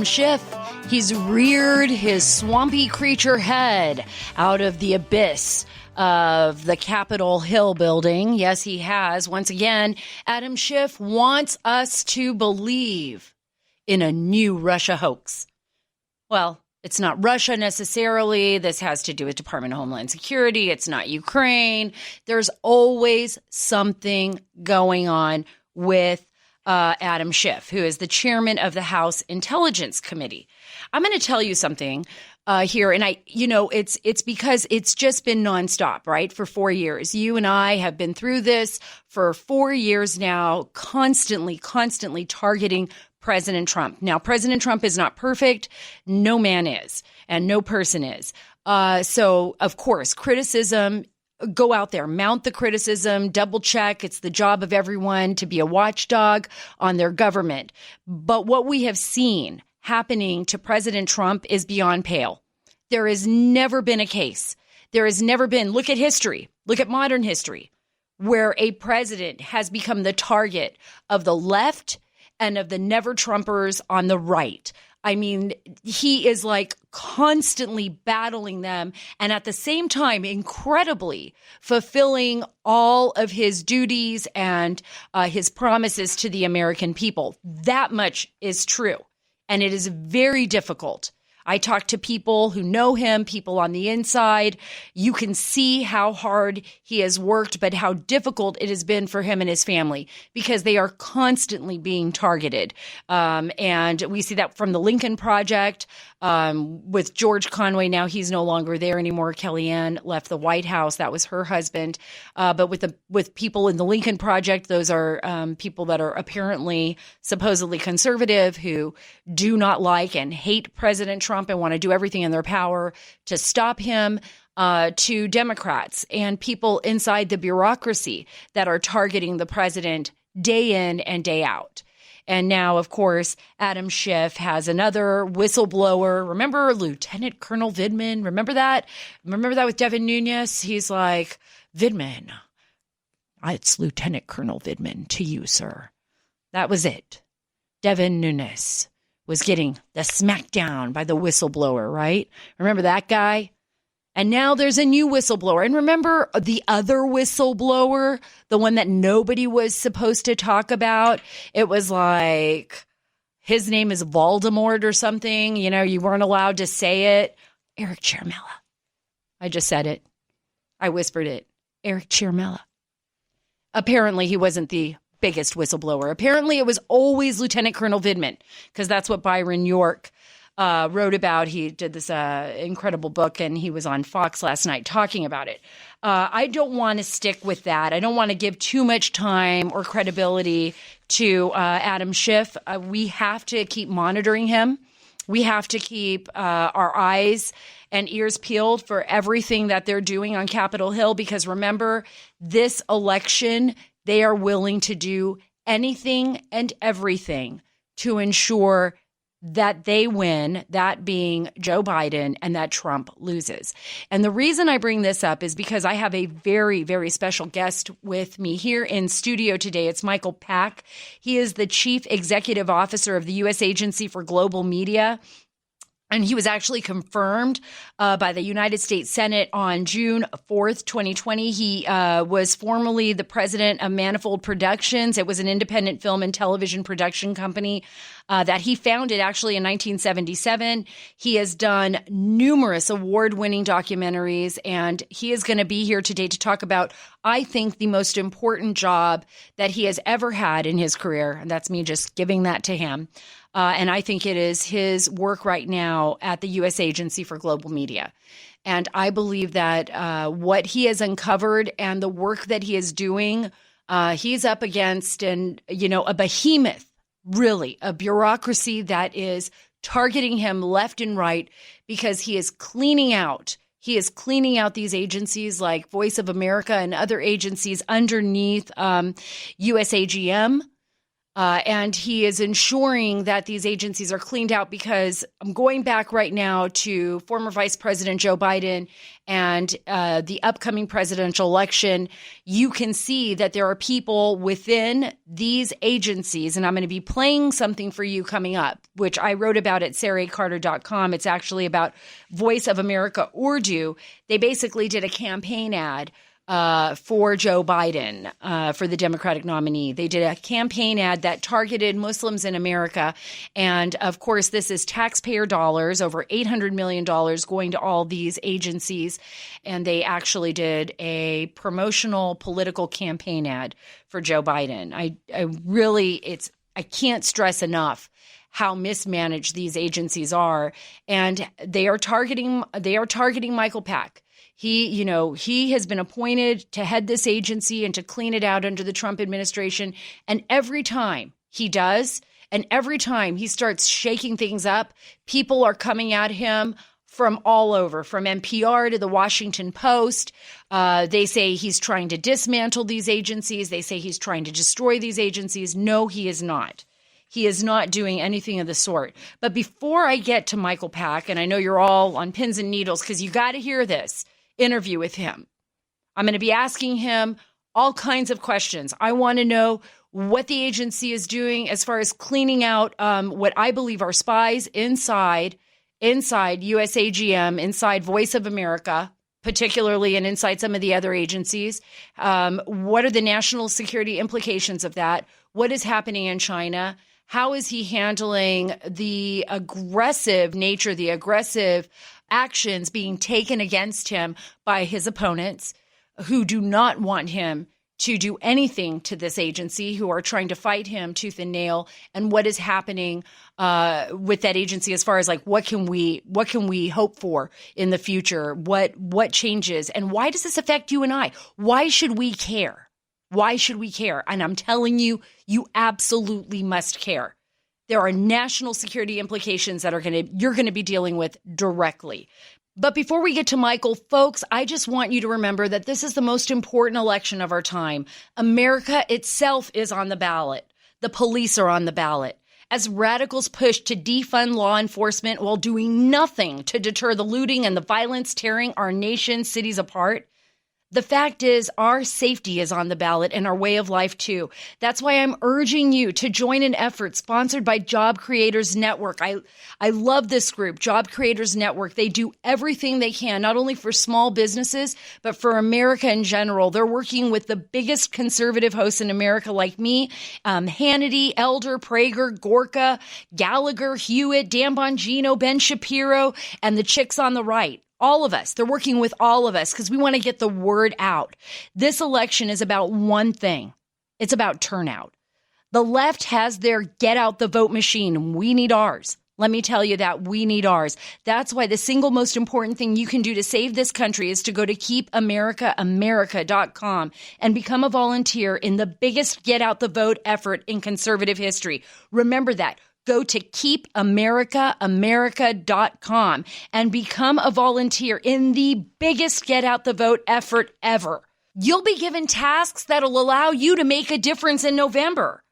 Adam Schiff. He's reared his swampy creature head out of the abyss of the Capitol Hill building. Yes, he has. Once again, Adam Schiff wants us to believe in a new Russia hoax. Well, it's not Russia necessarily. This has to do with Department of Homeland Security. It's not Ukraine. There's always something going on with Adam Schiff, who is the chairman of the House Intelligence Committee. I'm going to tell you something here, and it's because it's just been nonstop, right? For 4 years. You and I have been through this for 4 years now, constantly targeting President Trump. Now, President Trump is not perfect. No man is, and no person is. So, of course, criticism. Go out there, mount the criticism, double check. It's the job of everyone to be a watchdog on their government. But what we have seen happening to President Trump is beyond pale. There has never been a case. There has never been, look at history, look at modern history, where a president has become the target of the left and of the never-Trumpers on the right. I mean, he is like constantly battling them and at the same time, incredibly fulfilling all of his duties and his promises to the American people. That much is true. And it is very difficult. I talk to people who know him, people on the inside. You can see how hard he has worked, but how difficult it has been for him and his family because they are constantly being targeted. And we see that from the Lincoln Project with George Conway. Now he's no longer there anymore. Kellyanne left the White House. That was her husband. But with people in the Lincoln Project, those are people that are apparently supposedly conservative who do not like and hate President Trump and want to do everything in their power to stop him, to Democrats and people inside the bureaucracy that are targeting the president day in and day out. And now, of course, Adam Schiff has another whistleblower. Remember Lieutenant Colonel Vindman? Remember that? Remember that with Devin Nunes? He's like, Vindman, it's Lieutenant Colonel Vindman to you, sir. That was it. Devin Nunes was getting the smackdown by the whistleblower, right? Remember that guy? And now there's a new whistleblower. And remember the other whistleblower, the one that nobody was supposed to talk about? It was like, his name is Voldemort or something. You know, you weren't allowed to say it. Eric Ciaramella. I just said it. I whispered it. Eric Ciaramella. Apparently he wasn't the biggest whistleblower. Apparently it was always Lieutenant Colonel Vindman, because that's what Byron York wrote about. He did this incredible book, and he was on Fox last night talking about it. I don't want to stick with that. I don't want to give too much time or credibility to Adam Schiff. We have to keep monitoring him. We have to keep our eyes and ears peeled for everything that they're doing on Capitol Hill, because remember, this election, they are willing to do anything and everything to ensure that they win, that being Joe Biden, and that Trump loses. And the reason I bring this up is because I have a very, very special guest with me here in studio today. It's Michael Pack. He is the Chief Executive Officer of the U.S. Agency for Global Media. And he was actually confirmed by the United States Senate on June 4th, 2020. He was formerly the president of Manifold Productions. It was an independent film and television production company that he founded actually in 1977. He has done numerous award-winning documentaries, and he is going to be here today to talk about, I think, the most important job that he has ever had in his career. And that's me just giving that to him. And I think it is his work right now at the U.S. Agency for Global Media. And I believe that what he has uncovered and the work that he is doing, he's up against a behemoth, really, a bureaucracy that is targeting him left and right because he is cleaning out. He is cleaning out these agencies like Voice of America and other agencies underneath USAGM. And he is ensuring that these agencies are cleaned out, because I'm going back right now to former Vice President Joe Biden and the upcoming presidential election. You can see that there are people within these agencies, and I'm going to be playing something for you coming up, which I wrote about at SarahCarter.com. It's actually about Voice of America Urdu. They basically did a campaign ad for Joe Biden, for the Democratic nominee. They did a campaign ad that targeted Muslims in America. And of course, this is taxpayer dollars, over $800 million going to all these agencies. And they actually did a promotional political campaign ad for Joe Biden. I can't stress enough how mismanaged these agencies are. And they are targeting Michael Pack. He has been appointed to head this agency and to clean it out under the Trump administration. And every time he does, and every time he starts shaking things up, people are coming at him from all over, from NPR to the Washington Post. They say he's trying to dismantle these agencies. They say he's trying to destroy these agencies. No, he is not. He is not doing anything of the sort. But before I get to Michael Pack, and I know you're all on pins and needles because you got to hear this interview with him. I'm going to be asking him all kinds of questions. I want to know what the agency is doing as far as cleaning out what I believe are spies inside USAGM, inside Voice of America, particularly, and inside some of the other agencies. What are the national security implications of that? What is happening in China? How is he handling the aggressive nature, the aggressive actions being taken against him by his opponents who do not want him to do anything to this agency, who are trying to fight him tooth and nail? And what is happening with that agency as far as like what can we hope for in the future? What changes? And why does this affect you and I? Why should we care? Why should we care? And I'm telling you, you absolutely must care. There are national security implications that you're going to be dealing with directly. But before we get to Michael, folks, I just want you to remember that this is the most important election of our time. America itself is on the ballot. The police are on the ballot. As radicals push to defund law enforcement while doing nothing to deter the looting and the violence tearing our nation's cities apart, the fact is, our safety is on the ballot and our way of life, too. That's why I'm urging you to join an effort sponsored by Job Creators Network. I love this group, Job Creators Network. They do everything they can, not only for small businesses, but for America in general. They're working with the biggest conservative hosts in America, like me, Hannity, Elder, Prager, Gorka, Gallagher, Hewitt, Dan Bongino, Ben Shapiro, and the chicks on the right. All of us. They're working with all of us because we want to get the word out. This election is about one thing. It's about turnout. The left has their get out the vote machine. We need ours. Let me tell you that we need ours. That's why the single most important thing you can do to save this country is to go to keepamericaamerica.com and become a volunteer in the biggest get out the vote effort in conservative history. Remember that. Go to keepamericaamerica.com and become a volunteer in the biggest get out the vote effort ever. You'll be given tasks that'll allow you to make a difference in November.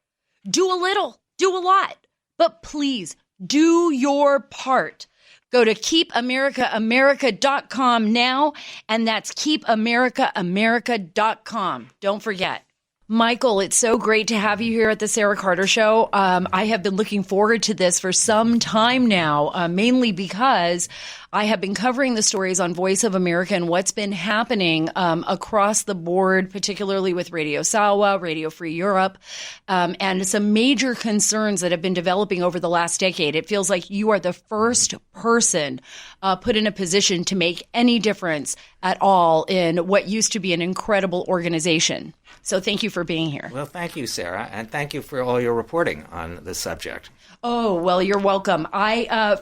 Do a little, do a lot, but please do your part. Go to keepamericaamerica.com now, and that's keepamericaamerica.com. Don't forget. Michael, it's so great to have you here at the Sarah Carter Show. I have been looking forward to this for some time now, mainly because I have been covering the stories on Voice of America and what's been happening across the board, particularly with Radio Sawa, Radio Free Europe, and some major concerns that have been developing over the last decade. It feels like you are the first person put in a position to make any difference at all in what used to be an incredible organization. So thank you for being here. Well, thank you, Sarah, and thank you for all your reporting on this subject. Oh, well, you're welcome.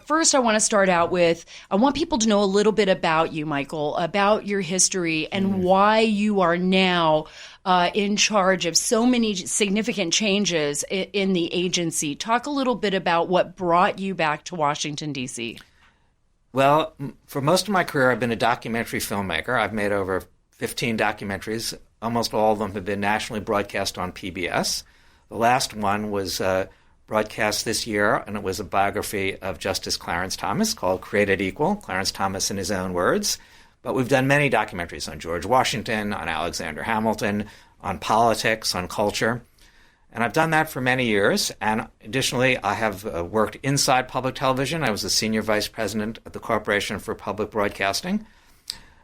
First, I want to start out with, I want people to know a little bit about you, Michael, about your history and why you are now in charge of so many significant changes in the agency. Talk a little bit about what brought you back to Washington, D.C. Well, for most of my career, I've been a documentary filmmaker. I've made over 15 documentaries. Almost all of them have been nationally broadcast on PBS. The last one was broadcast this year, and it was a biography of Justice Clarence Thomas called Created Equal, Clarence Thomas in his own words. But we've done many documentaries on George Washington, on Alexander Hamilton, on politics, on culture. And I've done that for many years. And additionally, I have worked inside public television. I was the senior vice president at the Corporation for Public Broadcasting.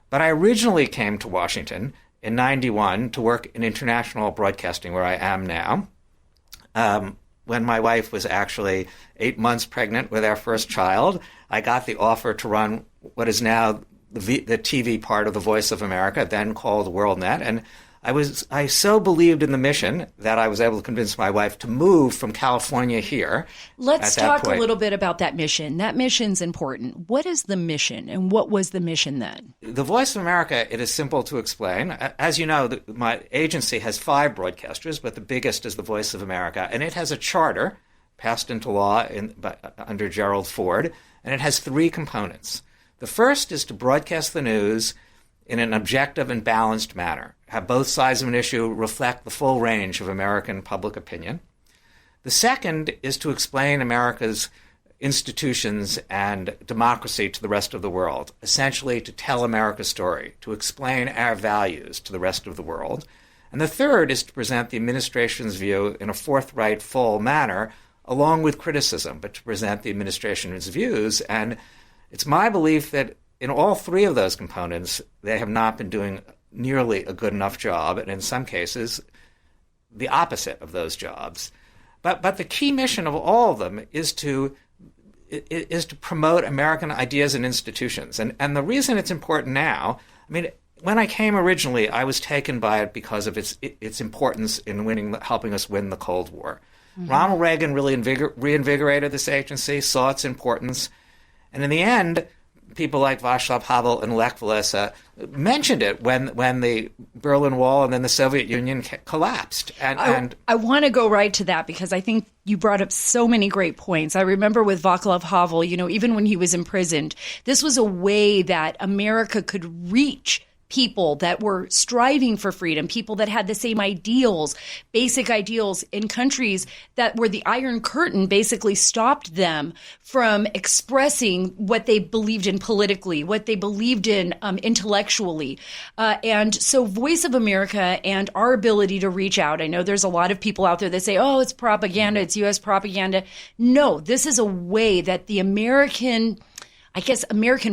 But I originally came to Washington in 91 to work in international broadcasting, where I am now. When my wife was actually 8 months pregnant with our first child, I got the offer to run what is now the TV part of the Voice of America, then called WorldNet. And I so believed in the mission that I was able to convince my wife to move from California here. Let's talk a little bit about that mission. That mission's important. What is the mission, and what was the mission then? The Voice of America, it is simple to explain. As you know, my agency has 5 broadcasters, but the biggest is the Voice of America, and it has a charter passed into law under Gerald Ford, and it has 3 components. The first is to broadcast the news in an objective and balanced manner, have both sides of an issue reflect the full range of American public opinion. The second is to explain America's institutions and democracy to the rest of the world, essentially to tell America's story, to explain our values to the rest of the world. And the third is to present the administration's view in a forthright, full manner, along with criticism, but to present the administration's views. And it's my belief that in all 3 of those components, they have not been doing nearly a good enough job, and in some cases, the opposite of those jobs. But the key mission of all of them is to promote American ideas and institutions. And the reason it's important now, I mean, when I came originally, I was taken by it because of its importance in helping us win the Cold War. Mm-hmm. Ronald Reagan really reinvigorated this agency, saw its importance, and in the end, people like Václav Havel and Lech Walesa mentioned it when the Berlin Wall and then the Soviet Union collapsed. And I want to go right to that because I think you brought up so many great points. I remember with Václav Havel, even when he was imprisoned, this was a way that America could reach people that were striving for freedom, people that had the same ideals, basic ideals in countries that where the Iron Curtain basically stopped them from expressing what they believed in politically, what they believed in intellectually. And so Voice of America and our ability to reach out, I know there's a lot of people out there that say, oh, it's propaganda, it's U.S. propaganda. No, this is a way that the American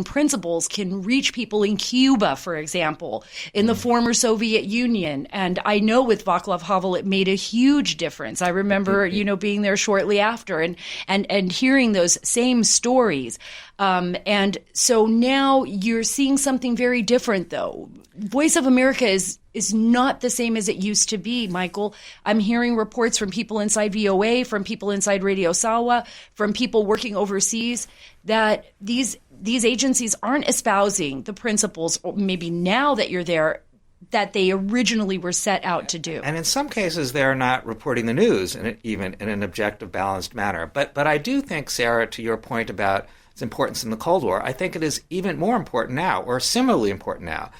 principles can reach people in Cuba, for example, in the former Soviet Union. And I know with Václav Havel, it made a huge difference. I remember, being there shortly after and hearing those same stories. And so now you're seeing something very different, though. Voice of America is not the same as it used to be, Michael. I'm hearing reports from people inside VOA, from people inside Radio Sawa, from people working overseas, that these agencies aren't espousing the principles, or maybe now that you're there, that they originally were set out to do. And in some cases, they're not reporting the news even in an objective, balanced manner. But I do think, Sarah, to your point about its importance in the Cold War, I think it is even more important now, or similarly important now.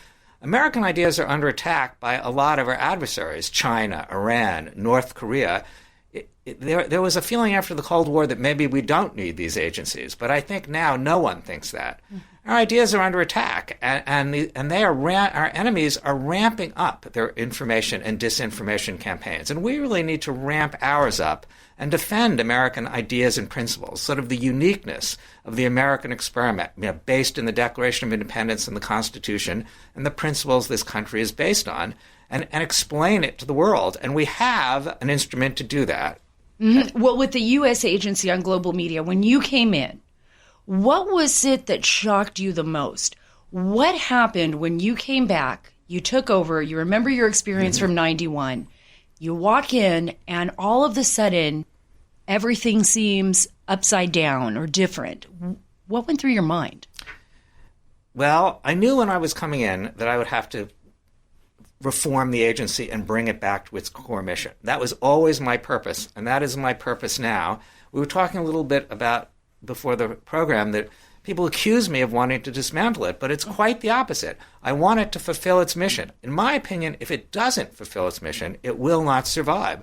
American ideas are under attack by a lot of our adversaries, China, Iran, North Korea. There was a feeling after the Cold War that maybe we don't need these agencies, but I think now no one thinks that. Mm-hmm. Our ideas are under attack, and our enemies are ramping up their information and disinformation campaigns, and we really need to ramp ours up and defend American ideas and principles, sort of the uniqueness of the American experiment, based in the Declaration of Independence and the Constitution and the principles this country is based on, and explain it to the world. And we have an instrument to do that. Mm-hmm. Well, with the U.S. Agency on Global Media, when you came in, what was it that shocked you the most? What happened when you came back, you took over, you remember your experience from 91, you walk in and all of a sudden everything seems upside down or different. What went through your mind? Well, I knew when I was coming in that I would have to reform the agency and bring it back to its core mission. That was always my purpose, and that is my purpose now. We were talking a little bit about before the program that people accuse me of wanting to dismantle it, but it's quite the opposite. I want it to fulfill its mission. In my opinion, if it doesn't fulfill its mission, it will not survive.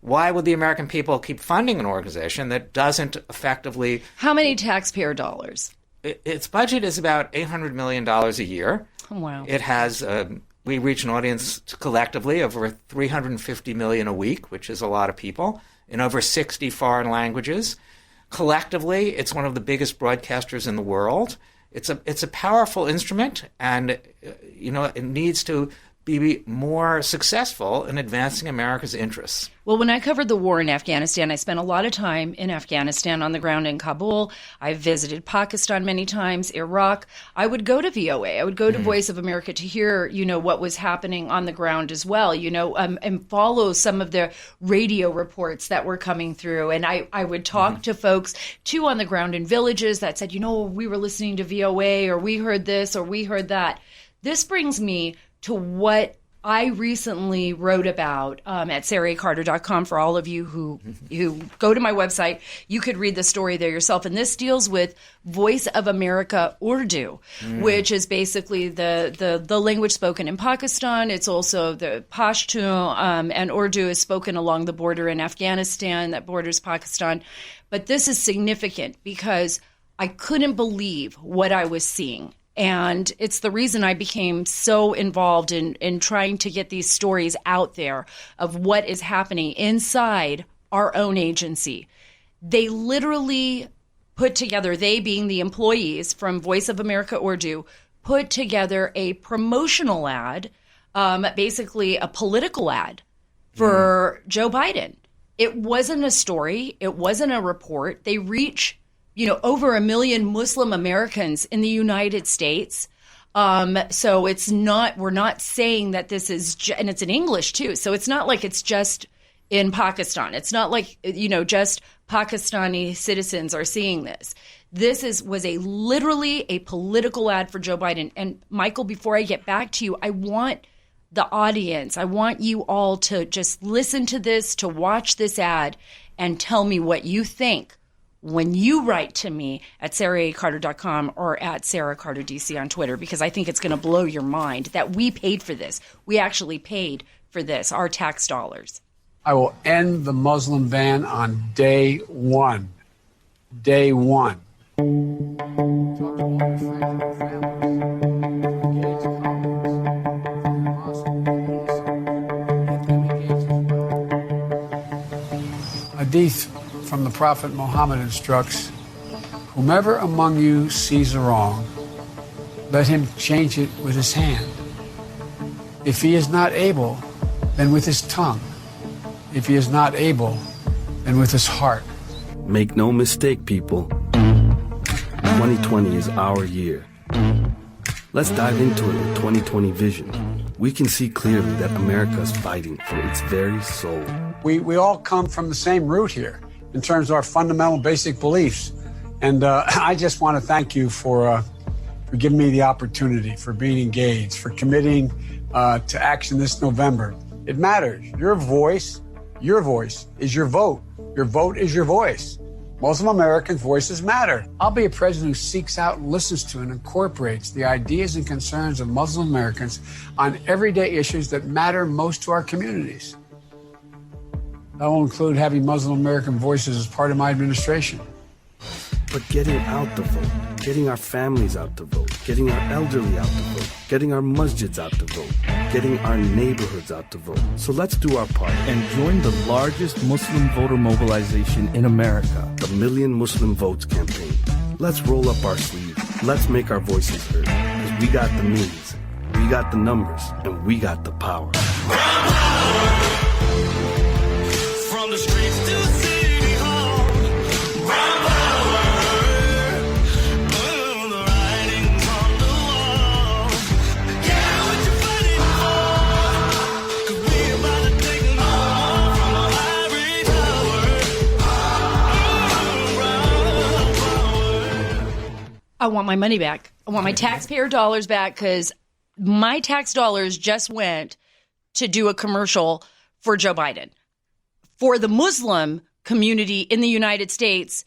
Why would the American people keep funding an organization that doesn't effectively... How many taxpayer dollars? Its budget is about $800 million a year. Oh, wow. It has... we reach an audience collectively of over 350 million a week, which is a lot of people, in over 60 foreign languages. Collectively, it's one of the biggest broadcasters in the world. It's a powerful instrument, and it needs to be more successful in advancing America's interests. Well, when I covered the war in Afghanistan, I spent a lot of time in Afghanistan on the ground in Kabul. I visited Pakistan many times, Iraq. I would go to VOA. I would go to Voice of America to hear, what was happening on the ground as well, and follow some of the radio reports that were coming through. And I would talk to folks, too, on the ground in villages that said, we were listening to VOA, or we heard this, or we heard that. This brings me to what I recently wrote about at SarahCarter.com. For all of you who go to my website, you could read the story there yourself. And this deals with Voice of America Urdu, which is basically the language spoken in Pakistan. It's also the Pashtun, and Urdu is spoken along the border in Afghanistan that borders Pakistan. But this is significant because I couldn't believe what I was seeing. And it's the reason I became so involved in trying to get these stories out there of what is happening inside our own agency. They literally put together, they being the employees from Voice of America Urdu, put together a promotional ad, basically a political ad for Joe Biden. It wasn't a story. It wasn't a report. They reach over 1 million Muslim Americans in the United States. So we're not saying that this is, and it's in English too. So it's not like it's just in Pakistan. It's not like, just Pakistani citizens are seeing this. This was literally a political ad for Joe Biden. And Michael, before I get back to you, I want the audience, I want you all to just listen to this, to watch this ad and tell me what you think when you write to me at SarahCarter.com or at SarahCarterDC on Twitter, because I think it's going to blow your mind that we paid for this. We actually paid for this, our tax dollars. I will end the Muslim ban on day one. Day one. Hadith from the Prophet Muhammad instructs, whomever among you sees a wrong, let him change it with his hand. If he is not able, then with his tongue. If he is not able, then with his heart. Make no mistake, people. 2020 is our year. Let's dive into it with 2020 vision. We can see clearly that America is fighting for its very soul. We all come from the same root here in terms of our fundamental basic beliefs. And I just want to thank you for giving me the opportunity, for being engaged, for committing to action this November. It matters. Your voice is your vote. Your vote is your voice. Muslim Americans' voices matter. I'll be a president who seeks out and listens to and incorporates the ideas and concerns of Muslim Americans on everyday issues that matter most to our communities. That will include having Muslim American voices as part of my administration. But getting out the vote, getting our families out to vote, getting our elderly out to vote, getting our masjids out to vote, getting our neighborhoods out to vote. So let's do our part and join the largest Muslim voter mobilization in America, the Million Muslim Votes campaign. Let's roll up our sleeves. Let's make our voices heard. Because we got the means, we got the numbers, and we got the power. From the streets to City Hall, brown power, the writing's on the wall. Yeah, what you fighting for? 'Cause we about to take them all from the ivory tower. I want my money back. I want my taxpayer dollars back, because my tax dollars just went to do a commercial for Joe Biden. For the Muslim community in the United States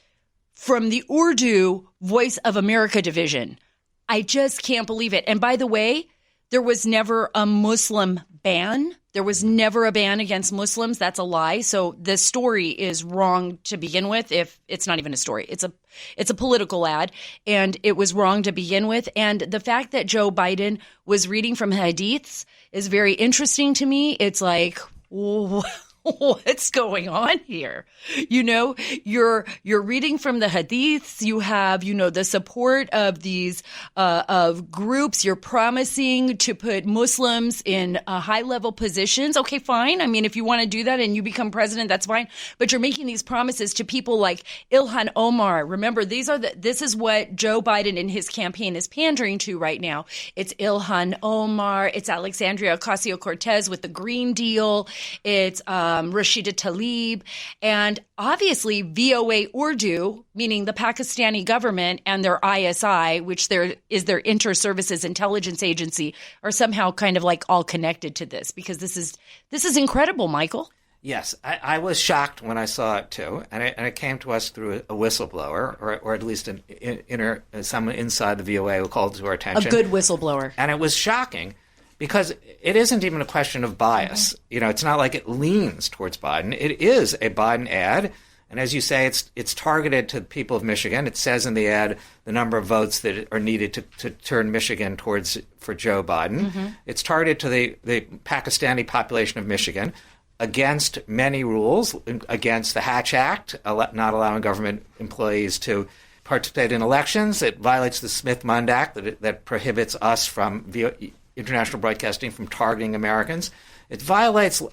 from the Urdu Voice of America division. I just can't believe it. And by the way, There was never a Muslim ban. There was never a ban against Muslims. That's a lie. So the story is wrong to begin with. If it's not even a story, it's a political ad, and it was wrong to begin with. And the fact that Joe Biden was reading from hadiths is very interesting to me. It's like, what's going on here? You know, you're reading from the hadiths. You have, the support of these of groups. You're promising to put Muslims in high level positions. Okay, fine. I mean, if you want to do that and you become president, that's fine. But you're making these promises to people like Ilhan Omar. Remember, this is what Joe Biden in his campaign is pandering to right now. It's Ilhan Omar. It's Alexandria Ocasio-Cortez with the Green Deal. It's Rashida Tlaib, and obviously VOA Urdu, meaning the Pakistani government and their ISI, which is their inter-services intelligence agency, are somehow kind of like all connected to this, because this is incredible, Michael. Yes, I was shocked when I saw it too, and it came to us through a whistleblower, or at least someone inside the VOA who called it to our attention. A good whistleblower. And it was shocking. Because it isn't even a question of bias. It's not like it leans towards Biden. It is a Biden ad. And as you say, it's targeted to the people of Michigan. It says in the ad the number of votes that are needed to turn Michigan for Joe Biden. It's targeted to the Pakistani population of Michigan against many rules, against the Hatch Act, not allowing government employees to participate in elections. It violates the Smith-Mundt Act that prohibits us from international broadcasting from targeting Americans. It violates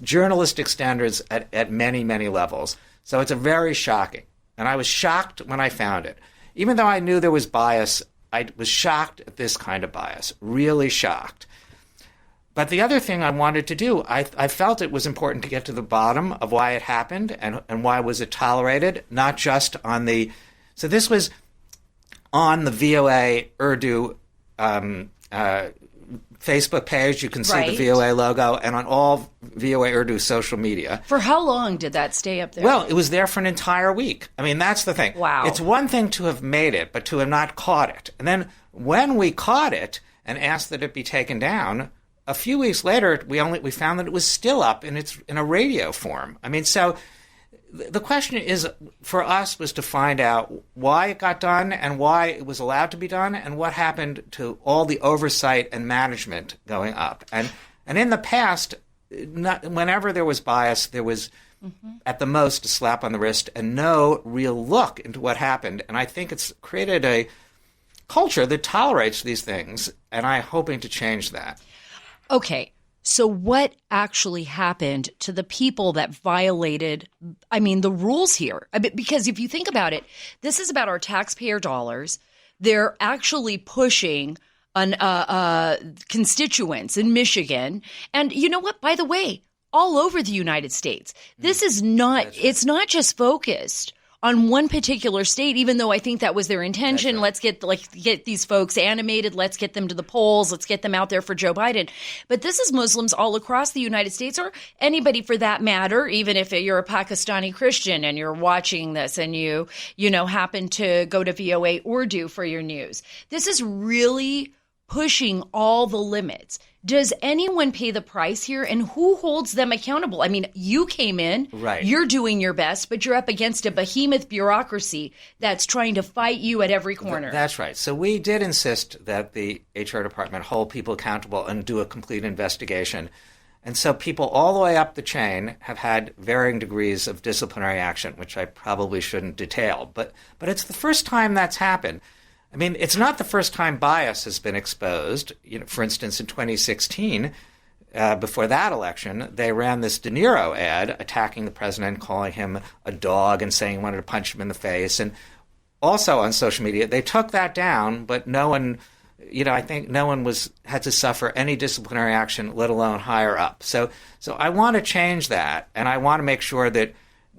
journalistic standards at many, many levels. So it's very shocking. And I was shocked when I found it. Even though I knew there was bias, I was shocked at this kind of bias, really shocked. But the other thing I wanted to do, I felt it was important to get to the bottom of why it happened and why was it tolerated, not just on the... So this was on the VOA Urdu Facebook page. You can see the VOA logo, and on all VOA Urdu social media. For how long did that stay up there? Well, it was there for an entire week. I mean, that's the thing. Wow. It's one thing to have made it, but to have not caught it. And then when we caught it and asked that it be taken down, a few weeks later, we found that it was still up in a radio form. I mean, so the question is, for us, was to find out why it got done and why it was allowed to be done and what happened to all the oversight and management going up. And in the past, whenever there was bias, there was at the most a slap on the wrist and no real look into what happened. And I think it's created a culture that tolerates these things, and I'm hoping to change that. Okay. So what actually happened to the people that violated, the rules here? Because if you think about it, this is about our taxpayer dollars. They're actually pushing constituents in Michigan. And you know what? By the way, all over the United States, this is not, it's not just focused on one particular state, even though I think that was their intention. Let's get these folks animated. Let's get them to the polls. Let's get them out there for Joe Biden. But this is Muslims all across the United States, or anybody for that matter, even if you're a Pakistani Christian and you're watching this and you happen to go to VOA Urdu for your news. This is really pushing all the limits. Does anyone pay the price here, and who holds them accountable? I mean, you came in, you're doing your best, but you're up against a behemoth bureaucracy that's trying to fight you at every corner. That's right. So we did insist that the HR department hold people accountable and do a complete investigation. And so people all the way up the chain have had varying degrees of disciplinary action, which I probably shouldn't detail. But it's the first time that's happened. I mean, it's not the first time bias has been exposed. For instance, in 2016, before that election, they ran this De Niro ad attacking the president, calling him a dog and saying he wanted to punch him in the face. And also on social media, they took that down, but no one, I think no one had to suffer any disciplinary action, let alone higher up. So I want to change that, and I want to make sure that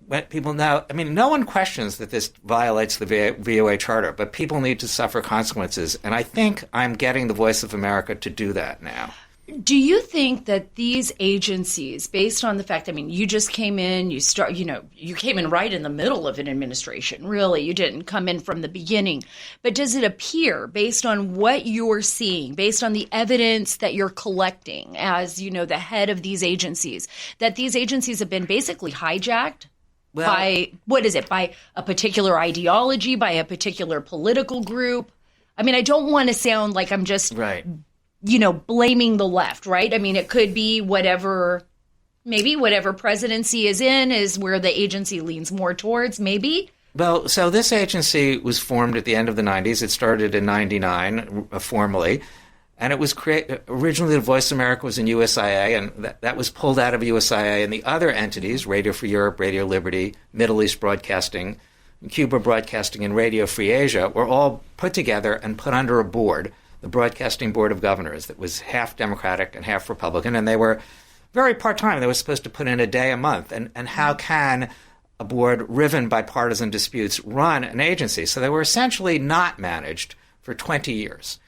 when people know, no one questions that this violates the VOA charter, but people need to suffer consequences. And I think I'm getting the Voice of America to do that now. Do you think that these agencies, based on the fact, I mean, you just came in, you came in right in the middle of an administration, really. You didn't come in from the beginning. But does it appear, based on what you're seeing, based on the evidence that you're collecting as, the head of these agencies, that these agencies have been basically hijacked by, by a particular ideology, by a particular political group? I mean, I don't want to sound like I'm just... Right. Blaming the left, right? I mean, it could be whatever presidency is in is where the agency leans more towards, maybe. Well, so this agency was formed at the end of the 90s. It started in 99 formally, and it was originally the Voice of America was in USIA, and that was pulled out of USIA, and the other entities, Radio Free Europe, Radio Liberty, Middle East Broadcasting, Cuba Broadcasting, and Radio Free Asia, were all put together and put under a board, the Broadcasting Board of Governors, that was half Democratic and half Republican, and they were very part-time. They were supposed to put in a day a month. And how can a board riven by partisan disputes run an agency? So they were essentially not managed for 20 years.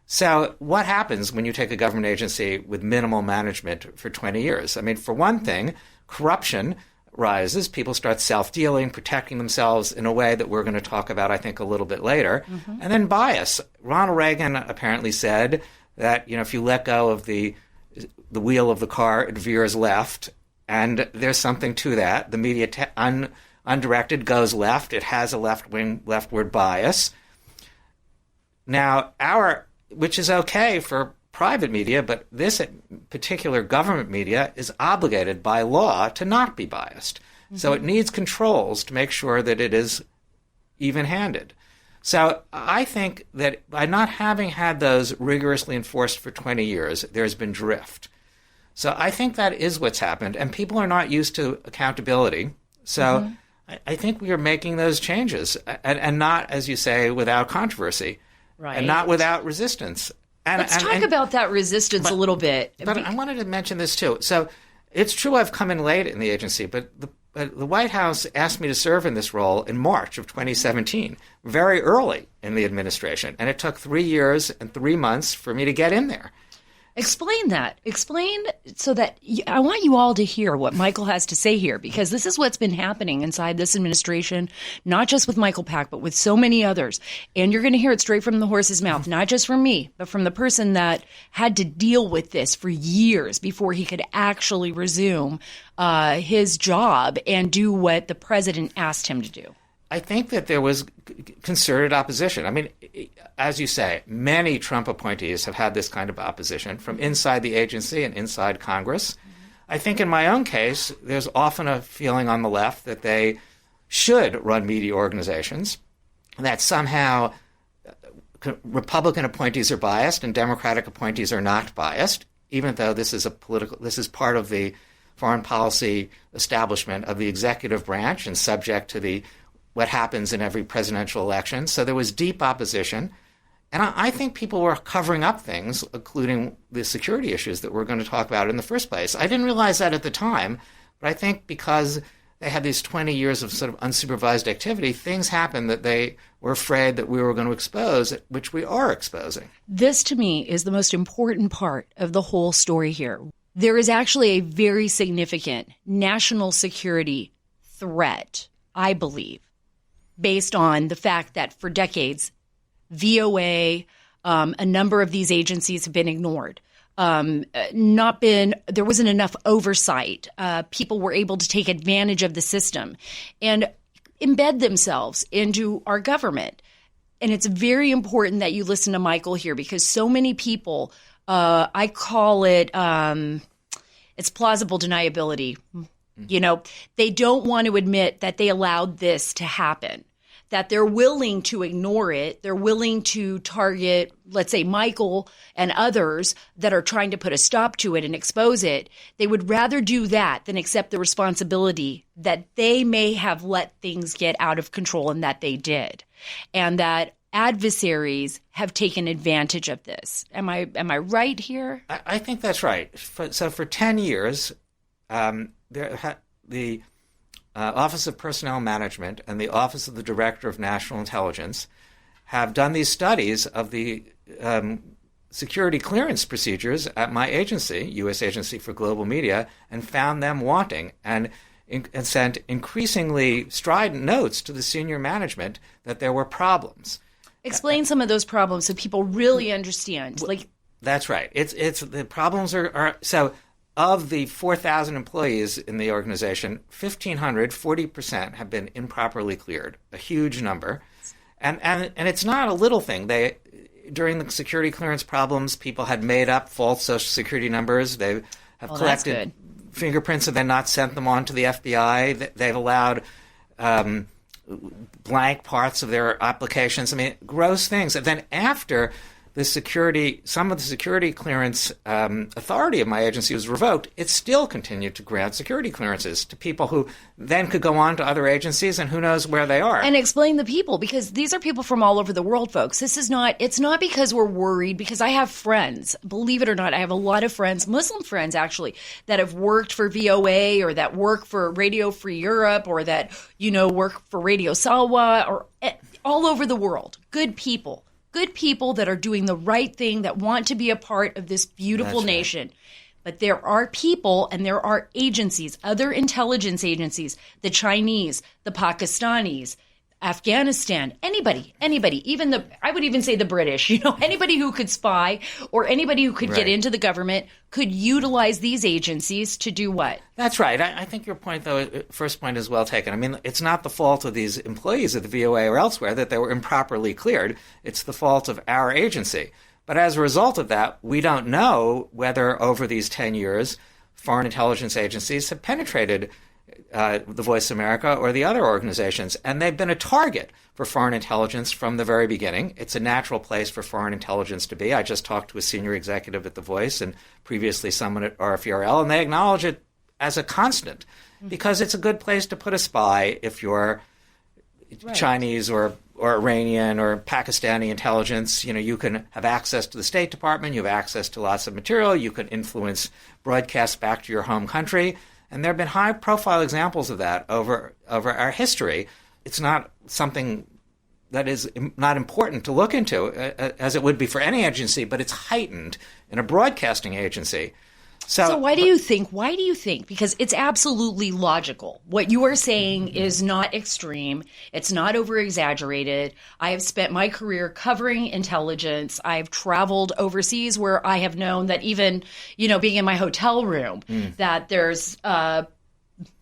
So what happens when you take a government agency with minimal management for 20 years? I mean, for one thing, corruption rises. People start self-dealing, protecting themselves in a way that we're going to talk about, I think, a little bit later. Mm-hmm. And then bias. Ronald Reagan apparently said that, if you let go of the wheel of the car, it veers left. And there's something to that. The media undirected goes left. It has a leftward bias. Now, which is okay for private media, but this particular government media is obligated by law to not be biased. Mm-hmm. So it needs controls to make sure that it is even-handed. So I think that by not having had those rigorously enforced for 20 years, there's been drift. So I think that is what's happened, and people are not used to accountability. So mm-hmm. I think we are making those changes, and not, as you say, without controversy, right, and not without resistance. Let's talk about that resistance a little bit. But I wanted to mention this, too. So it's true I've come in late in the agency, but the White House asked me to serve in this role in March of 2017, very early in the administration. And it took 3 years and 3 months for me to get in there. Explain that. Explain so that I want you all to hear what Michael has to say here, because this is what's been happening inside this administration, not just with Michael Pack, but with so many others. And you're going to hear it straight from the horse's mouth, not just from me, but from the person that had to deal with this for years before he could actually resume his job and do what the president asked him to do. I think that there was concerted opposition. I mean, as you say, many Trump appointees have had this kind of opposition from inside the agency and inside Congress. Mm-hmm. I think in my own case, there's often a feeling on the left that they should run media organizations, that somehow Republican appointees are biased and Democratic appointees are not biased, even though this is part of the foreign policy establishment of the executive branch and subject to what happens in every presidential election. So there was deep opposition. And I think people were covering up things, including the security issues that we're going to talk about in the first place. I didn't realize that at the time, but I think because they had these 20 years of sort of unsupervised activity, things happened that they were afraid that we were going to expose, which we are exposing. This, to me, is the most important part of the whole story here. There is actually a very significant national security threat, I believe, based on the fact that for decades, VOA, a number of these agencies have been ignored. There wasn't enough oversight. People were able to take advantage of the system and embed themselves into our government. And it's very important that you listen to Michael here, because so many people, I call it, it's plausible deniability. You know, they don't want to admit that they allowed this to happen, that they're willing to ignore it. They're willing to target, let's say, Michael and others that are trying to put a stop to it and expose it. They would rather do that than accept the responsibility that they may have let things get out of control, and that they did, and that adversaries have taken advantage of this. Am I right here? I think that's right. So for 10 years, the Office of Personnel Management and the Office of the Director of National Intelligence have done these studies of the security clearance procedures at my agency, U.S. Agency for Global Media, and found them wanting and sent increasingly strident notes to the senior management that there were problems. Explain some of those problems so people really understand. That's right. It's the problems are so. Of the 4,000 employees in the organization, 1,500, 40%, have been improperly cleared, a huge number. And it's not a little thing. During the security clearance problems, people had made up false Social Security numbers. They have collected fingerprints and then not sent them on to the FBI. They've allowed blank parts of their applications. I mean, gross things. And then after some of the security clearance authority of my agency was revoked, it still continued to grant security clearances to people who then could go on to other agencies, and who knows where they are. And explain the people, because these are people from all over the world, folks. It's not because we're worried, because I have friends, believe it or not, I have a lot of friends, Muslim friends actually, that have worked for VOA or that work for Radio Free Europe or that, work for Radio Salwa or all over the world. Good people that are doing the right thing, that want to be a part of this beautiful nation. But there are people and there are agencies, other intelligence agencies, the Chinese, the Pakistanis, Afghanistan, anybody, even I would even say the British, anybody who could spy or anybody who could get into the government could utilize these agencies to do what? That's right. I think your point, though, first point is well taken. I mean, it's not the fault of these employees of the VOA or elsewhere that they were improperly cleared. It's the fault of our agency. But as a result of that, we don't know whether over these 10 years, foreign intelligence agencies have penetrated the Voice of America or the other organizations. And they've been a target for foreign intelligence from the very beginning. It's a natural place for foreign intelligence to be. I just talked to a senior executive at The Voice and previously someone at RFERL, and they acknowledge it as a constant because it's a good place to put a spy if you're Chinese or Iranian or Pakistani intelligence. You can have access to the State Department, you have access to lots of material, you can influence broadcasts back to your home country. And there have been high-profile examples of that over our history. It's not something that is not important to look into, as it would be for any agency, but it's heightened in a broadcasting agency. So why do you think? Because it's absolutely logical. What you are saying is not extreme. It's not over-exaggerated. I have spent my career covering intelligence. I've traveled overseas where I have known that even, being in my hotel room, that there's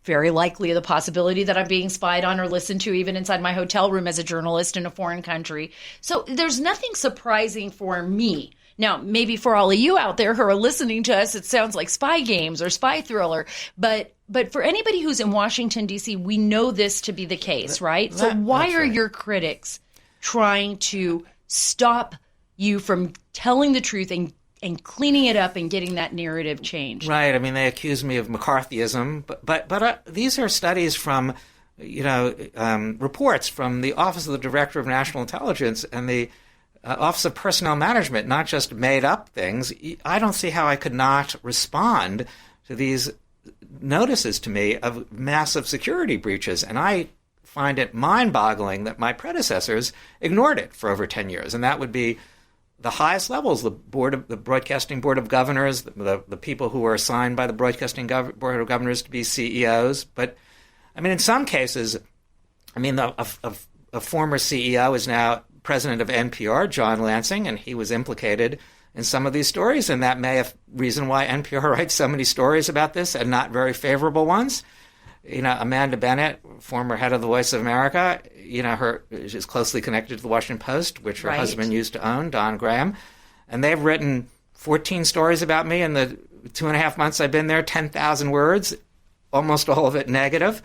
very likely the possibility that I'm being spied on or listened to even inside my hotel room as a journalist in a foreign country. So there's nothing surprising for me. Now, maybe for all of you out there who are listening to us, it sounds like spy games or spy thriller. But for anybody who's in Washington, D.C., we know this to be the case, right? So why are your critics trying to stop you from telling the truth and cleaning it up and getting that narrative changed? Right. I mean, they accuse me of McCarthyism. But these are studies from, reports from the Office of the Director of National Intelligence and the Office of Personnel Management, not just made up things. I don't see how I could not respond to these notices to me of massive security breaches. And I find it mind-boggling that my predecessors ignored it for over 10 years. And that would be the highest levels, the Broadcasting Board of Governors, the people who were assigned by the Broadcasting Board of Governors to be CEOs. But, I mean, in some cases, a former CEO is now president of NPR, John Lansing, and he was implicated in some of these stories, and that may have reason why NPR writes so many stories about this and not very favorable ones. Amanda Bennett, former head of the Voice of America, she's closely connected to the Washington Post, which her husband used to own, Don Graham, and they've written 14 stories about me in the 2.5 months I've been there, 10,000 words, almost all of it negative.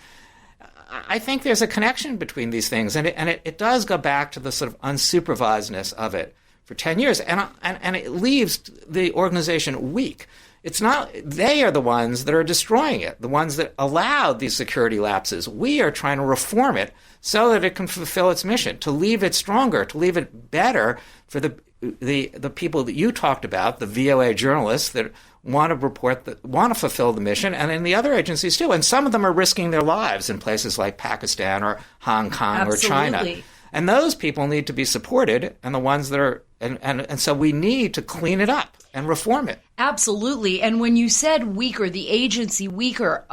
I think there's a connection between these things, and it does go back to the sort of unsupervisedness of it for 10 years, and it leaves the organization weak. It's not they are the ones that are destroying it, the ones that allowed these security lapses. We are trying to reform it so that it can fulfill its mission, to leave it stronger, to leave it better for the people that you talked about, the VOA journalists that want to report, that want to fulfill the mission, and in the other agencies too. And some of them are risking their lives in places like Pakistan or Hong Kong or China. And those people need to be supported, and the ones that are, and so we need to clean it up and reform it. Absolutely. And when you said weaker, the agency weaker,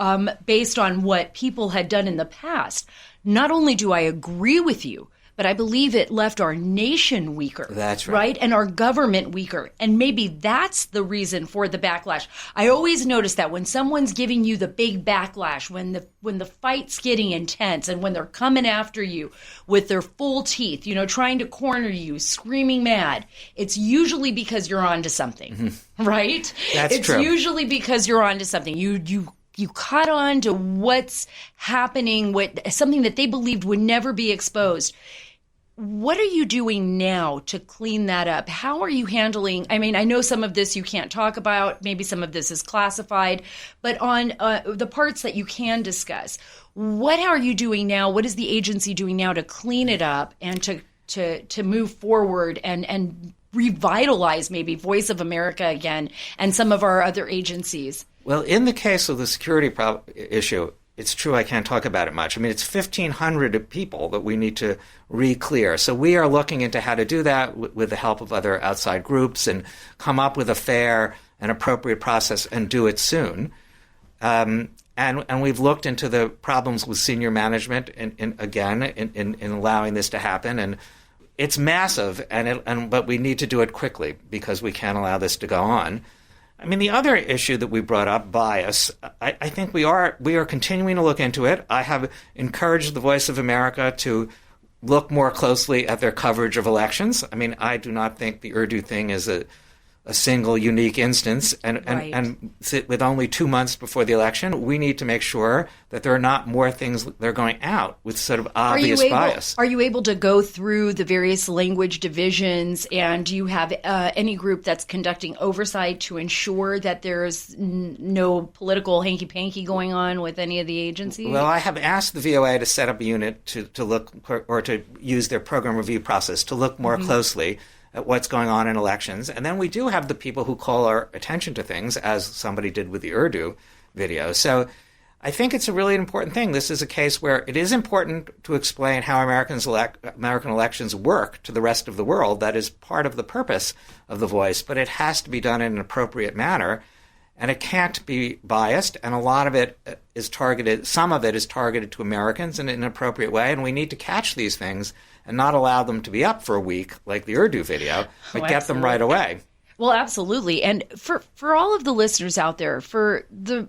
based on what people had done in the past, not only do I agree with you, but I believe it left our nation weaker. That's right. And our government weaker. And maybe that's the reason for the backlash. I always notice that when someone's giving you the big backlash, when the fight's getting intense and when they're coming after you with their full teeth, trying to corner you, screaming mad, it's usually because you're onto something, right? That's true. It's usually because you're onto something. You caught on to what's happening, something that they believed would never be exposed. What are you doing now to clean that up? How are you handling? I mean, I know some of this you can't talk about. Maybe some of this is classified. But on the parts that you can discuss, what are you doing now? What is the agency doing now to clean it up and to move forward and revitalize maybe Voice of America again and some of our other agencies? Well, in the case of the security issue, it's true I can't talk about it much. I mean, it's 1,500 people that we need to re-clear. So we are looking into how to do that with the help of other outside groups and come up with a fair and appropriate process and do it soon. And we've looked into the problems with senior management in allowing this to happen. And it's massive, but we need to do it quickly because we can't allow this to go on. I mean, the other issue that we brought up, bias, I think we are continuing to look into it. I have encouraged the Voice of America to look more closely at their coverage of elections. I mean, I do not think the Urdu thing is a single unique instance, and with only 2 months before the election, we need to make sure that there are not more things that are going out with sort of obvious bias. Are you able to go through the various language divisions, and do you have any group that's conducting oversight to ensure that there's no political hanky-panky going on with any of the agencies? Well, I have asked the VOA to set up a unit to look, or to use their program review process to look more closely at what's going on in elections. And then we do have the people who call our attention to things, as somebody did with the Urdu video. So I think it's a really important thing. This is a case where it is important to explain how American elections work to the rest of the world. That is part of the purpose of The Voice, but it has to be done in an appropriate manner. And it can't be biased, and a lot of it is targeted, some of it is targeted to Americans in an appropriate way, and we need to catch these things and not allow them to be up for a week like the Urdu video, but get them right away. Well, absolutely. And for all of the listeners out there, for the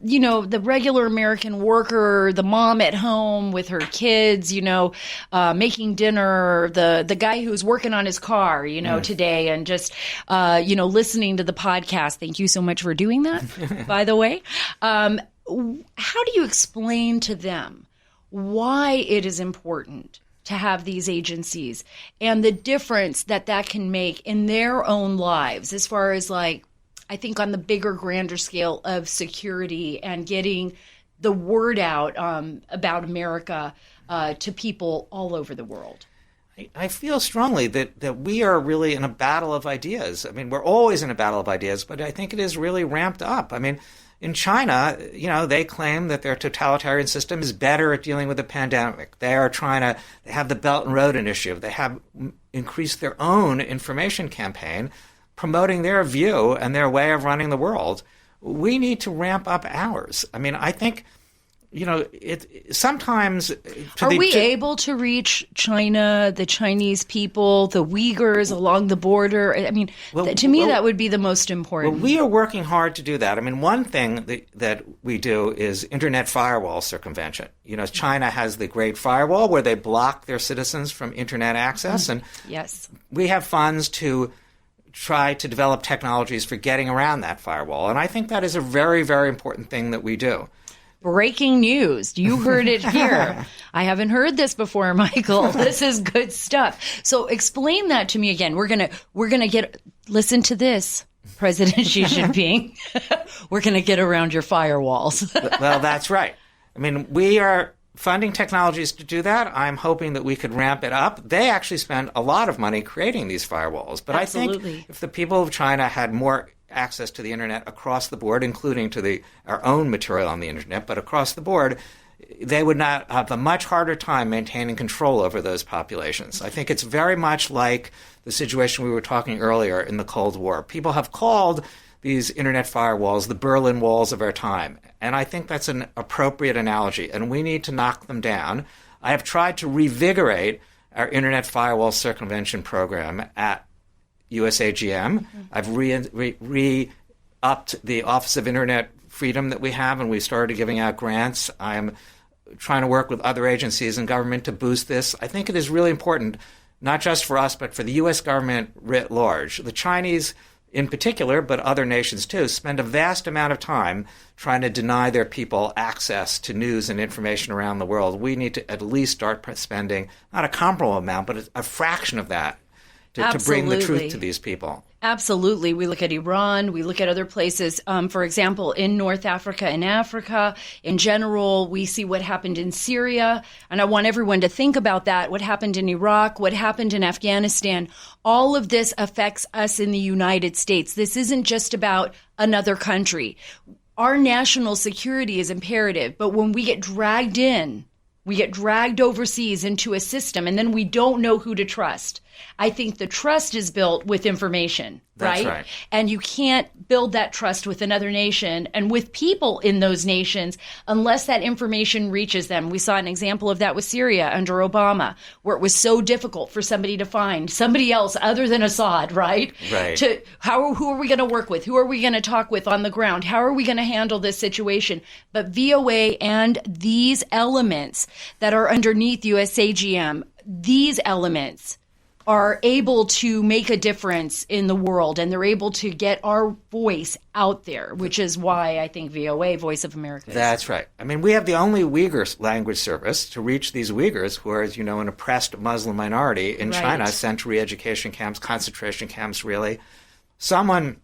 regular American worker, the mom at home with her kids, making dinner, the guy who's working on his car, today, and just, listening to the podcast. Thank you so much for doing that, by the way. How do you explain to them why it is important to have these agencies and the difference that can make in their own lives, as far as, like, I think on the bigger, grander scale of security and getting the word out about America to people all over the world? I feel strongly that we are really in a battle of ideas. I mean, we're always in a battle of ideas, but I think it is really ramped up. I mean, in China, they claim that their totalitarian system is better at dealing with the pandemic. They have the Belt and Road Initiative. They have increased their own information campaign promoting their view and their way of running the world. We need to ramp up ours. I mean, I think, sometimes... Are we able to reach China, the Chinese people, the Uyghurs along the border? I mean, to me, that would be the most important. Well, we are working hard to do that. I mean, one thing that we do is internet firewall circumvention. China has the Great Firewall where they block their citizens from internet access. And yes, we have funds to try to develop technologies for getting around that firewall. And I think that is a very, very important thing that we do. Breaking news. You heard it here. I haven't heard this before, Michael. This is good stuff. So explain that to me again. We're gonna listen to this, President Xi Jinping. We're gonna get around your firewalls. Well, that's right. I mean, we are funding technologies to do that. I'm hoping that we could ramp it up. They actually spend a lot of money creating these firewalls. But Absolutely. I think if the people of China had more access to the internet across the board, including to our own material on the internet, but across the board, they would not have a much harder time maintaining control over those populations. I think it's very much like the situation we were talking earlier in the Cold War. People have called these internet firewalls the Berlin Walls of our time, and I think that's an appropriate analogy, and we need to knock them down. I have tried to revigorate our internet firewall circumvention program at USAGM. I've re-upped the Office of Internet Freedom that we have, and we started giving out grants. I'm trying to work with other agencies in government to boost this. I think it is really important, not just for us, but for the U.S. government writ large. The Chinese in particular, but other nations too, spend a vast amount of time trying to deny their people access to news and information around the world. We need to at least start spending, not a comparable amount, but a fraction of that to bring the truth to these people. Absolutely. We look at Iran. We look at other places. For example, in North Africa and Africa, in general, we see what happened in Syria. And I want everyone to think about that. What happened in Iraq, what happened in Afghanistan. All of this affects us in the United States. This isn't just about another country. Our national security is imperative. But when we get dragged in, we get dragged overseas into a system, and then we don't know who to trust. I think the trust is built with information, That's right? And you can't build that trust with another nation and with people in those nations unless that information reaches them. We saw an example of that with Syria under Obama, where it was so difficult for somebody to find somebody else other than Assad, right? Right. Who are we going to work with? Who are we going to talk with on the ground? How are we going to handle this situation? But VOA and these elements that are underneath USAGM, these elements are able to make a difference in the world, and they're able to get our voice out there, which is why I think VOA, Voice of America, That's right. I mean, we have the only Uyghur language service to reach these Uyghurs, who are, as you know, an oppressed Muslim minority in China, sent to re-education camps, concentration camps, really. Someone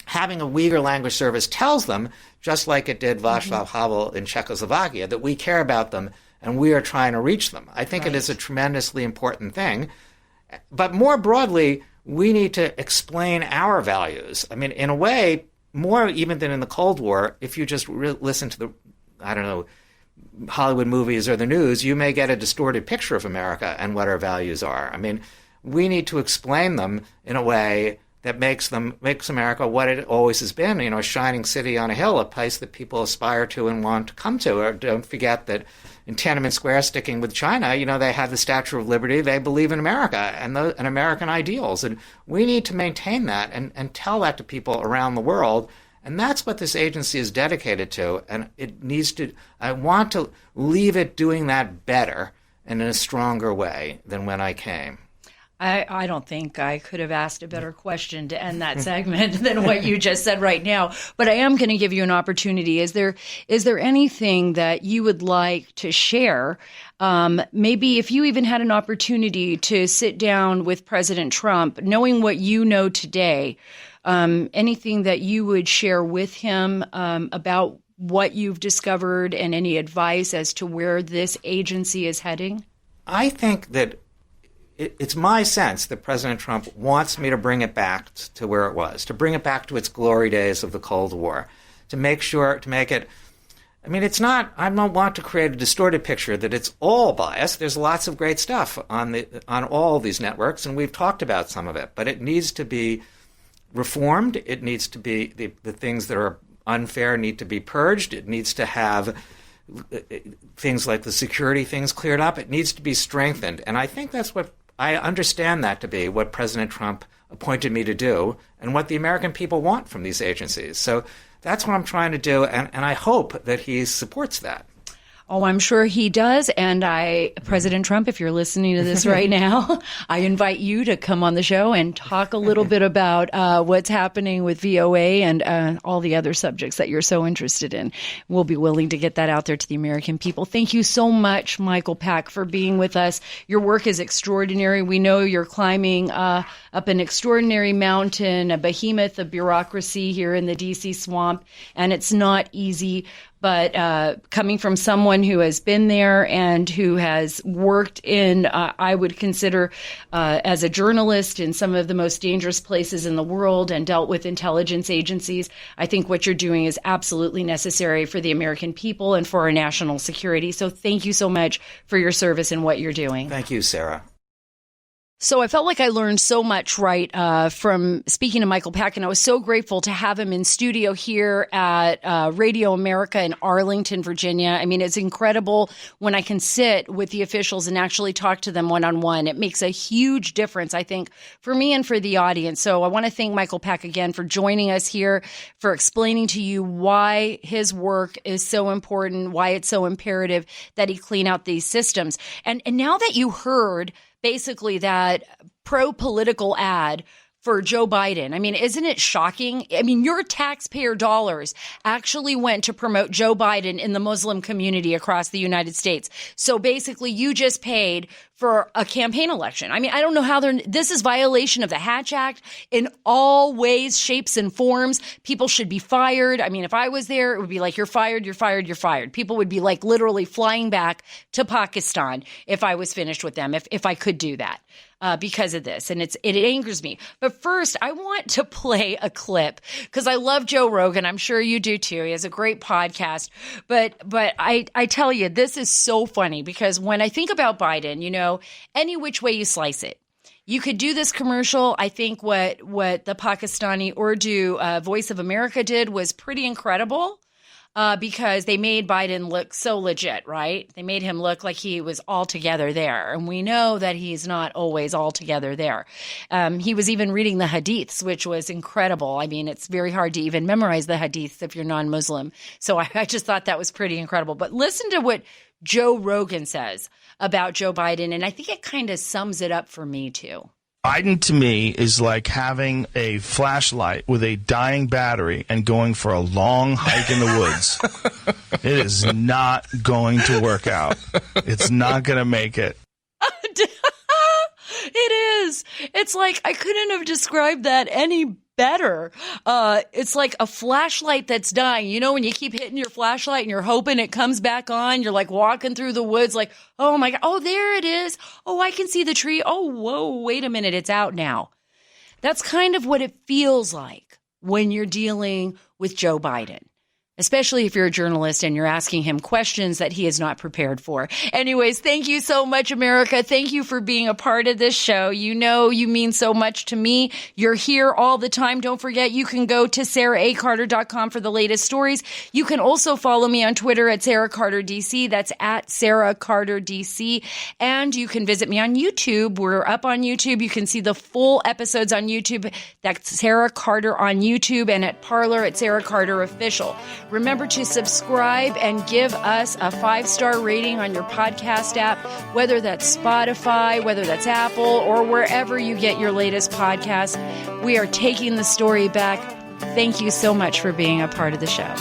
having a Uyghur language service tells them, just like it did Václav Havel in Czechoslovakia, that we care about them and we are trying to reach them. I think it is a tremendously important thing. But more broadly, we need to explain our values. I mean, in a way, more even than in the Cold War, if you just listen to the, Hollywood movies or the news, you may get a distorted picture of America and what our values are. I mean, we need to explain them in a way that makes America what it always has been, a shining city on a hill, a place that people aspire to and want to come to. Or don't forget that in Tiananmen Square, sticking with China, they have the Statue of Liberty. They believe in America and American ideals. And we need to maintain that and tell that to people around the world. And that's what this agency is dedicated to. And I want to leave it doing that better and in a stronger way than when I came. I don't think I could have asked a better question to end that segment than what you just said right now. But I am going to give you an opportunity. Is there anything that you would like to share? Maybe if you even had an opportunity to sit down with President Trump, knowing what you know today, anything that you would share with him about what you've discovered and any advice as to where this agency is heading? I think that it's my sense that President Trump wants me to bring it back to where it was, to bring it back to its glory days of the Cold War, to make it. I mean, it's not. I don't want to create a distorted picture that it's all biased. There's lots of great stuff on all these networks, and we've talked about some of it. But it needs to be reformed. It needs to be the things that are unfair need to be purged. It needs to have things like the security things cleared up. It needs to be strengthened, and I think that's what. I understand that to be what President Trump appointed me to do and what the American people want from these agencies. So that's what I'm trying to do, and I hope that he supports that. Oh, I'm sure he does. And President Trump, if you're listening to this right now, I invite you to come on the show and talk a little bit about what's happening with VOA and all the other subjects that you're so interested in. We'll be willing to get that out there to the American people. Thank you so much, Michael Pack, for being with us. Your work is extraordinary. We know you're climbing up an extraordinary mountain, a behemoth of bureaucracy here in the D.C. swamp, and it's not easy. But coming from someone who has been there and who has worked in, I would consider as a journalist in some of the most dangerous places in the world and dealt with intelligence agencies, I think what you're doing is absolutely necessary for the American people and for our national security. So thank you so much for your service and what you're doing. Thank you, Sarah. So I felt like I learned so much, from speaking to Michael Pack, and I was so grateful to have him in studio here at Radio America in Arlington, Virginia. I mean, it's incredible when I can sit with the officials and actually talk to them one-on-one. It makes a huge difference, I think, for me and for the audience. So I want to thank Michael Pack again for joining us here, for explaining to you why his work is so important, why it's so imperative that he clean out these systems. And now that you heard basically that pro-political ad for Joe Biden. I mean, isn't it shocking? I mean, your taxpayer dollars actually went to promote Joe Biden in the Muslim community across the United States. So basically, you just paid for a campaign election. I mean, I don't know how this is violation of the Hatch Act in all ways, shapes, and forms. People should be fired. I mean, if I was there, it would be like, you're fired, you're fired, you're fired. People would be like literally flying back to Pakistan if I was finished with them, if I could do that. Because of this. And it angers me. But first, I want to play a clip because I love Joe Rogan. I'm sure you do too. He has a great podcast. But I tell you, this is so funny because when I think about Biden, you know, any which way you slice it, you could do this commercial. I think what the Pakistani Urdu Voice of America did was pretty incredible. Because they made Biden look so legit, right? They made him look like he was altogether there. And we know that he's not always altogether there. He was even reading the hadiths, which was incredible. I mean, it's very hard to even memorize the hadiths if you're non-Muslim. So I just thought that was pretty incredible. But listen to what Joe Rogan says about Joe Biden. And I think it kind of sums it up for me, too. Biden, to me, is like having a flashlight with a dying battery and going for a long hike in the woods. It is not going to work out. It's not going to make it. It is. It's like I couldn't have described that any better. It's like a flashlight that's dying. You know, when you keep hitting your flashlight and you're hoping it comes back on, you're like walking through the woods like, oh my God, oh, there it is. Oh, I can see the tree. Oh, whoa, wait a minute. It's out now. That's kind of what it feels like when you're dealing with Joe Biden. Especially if you're a journalist and you're asking him questions that he is not prepared for. Anyways, thank you so much, America. Thank you for being a part of this show. You know you mean so much to me. You're here all the time. Don't forget, you can go to SarahACarter.com for the latest stories. You can also follow me on Twitter at SarahCarterDC. That's at SarahCarterDC. And you can visit me on YouTube. We're up on YouTube. You can see the full episodes on YouTube. That's Sarah Carter on YouTube, and at Parler at Sarah Carter Official. Remember to subscribe and give us a 5-star rating on your podcast app, whether that's Spotify, whether that's Apple, or wherever you get your latest podcast. We are taking the story back. Thank you so much for being a part of the show.